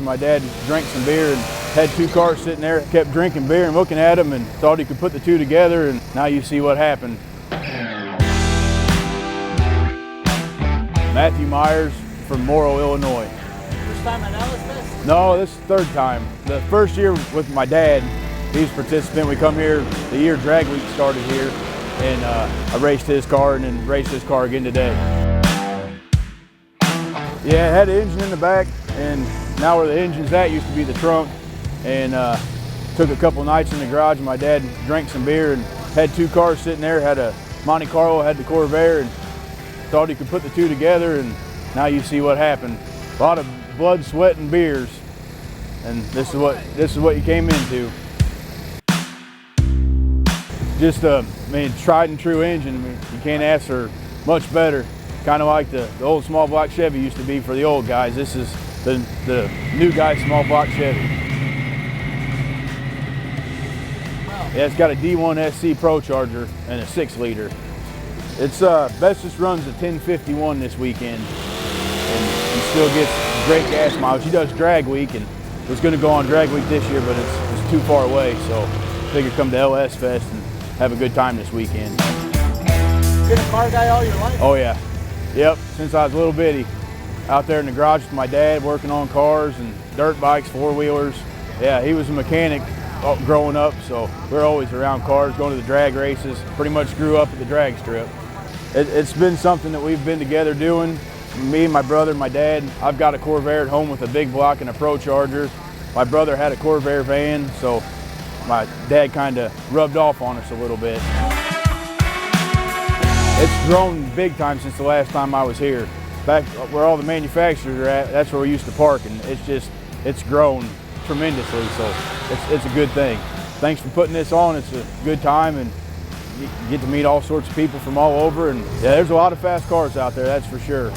My dad drank some beer and had 2 cars sitting there, kept drinking beer and looking at them and thought he could put the 2 together, and now you see what happened. Matthew Meyers from Morrow, Illinois. First time at Ellis Fest? No, this is the 3rd time. The first year with my dad, he's a participant. We come here the year Drag Week started here, and I raced his car and then raced his car again today. Yeah, it had the engine in the back, and now where the engine's at used to be the trunk, and took a couple nights in the garage. My dad drank some beer and had 2 cars sitting there, had a Monte Carlo, had the Corvair, and thought he could put the 2 together, and now you see what happened. A lot of blood, sweat, and beers, and this is what you came into. Just tried and true engine. I mean, you can't ask for much better. Kind of like the old small block Chevy used to be for the old guys. This is the new guy small block Chevy. Yeah, it's got a D1 SC Pro Charger and a 6-liter. It's Bestis runs a 1051 this weekend, and still gets great gas mileage. He does Drag Week, and was going to go on Drag Week this year, but it's too far away, so figured come to LS Fest and have a good time this weekend. Been a car guy all your life? Oh yeah, yep. Since I was a little bitty, out there in the garage with my dad, working on cars and dirt bikes, 4-wheelers. Yeah, he was a mechanic growing up, so we're always around cars, going to the drag races. Pretty much grew up at the drag strip. It's been something that we've been together doing. Me and my brother and my dad. I've got a Corvair at home with a big block and a Pro Charger. My brother had a Corvair van, so my dad kind of rubbed off on us a little bit. It's grown big time since the last time I was here. Back where all the manufacturers are at, that's where we used to park, and it's grown tremendously, so it's a good thing. Thanks for putting this on. It's a good time, and you get to meet all sorts of people from all over, and yeah, there's a lot of fast cars out there, that's for sure.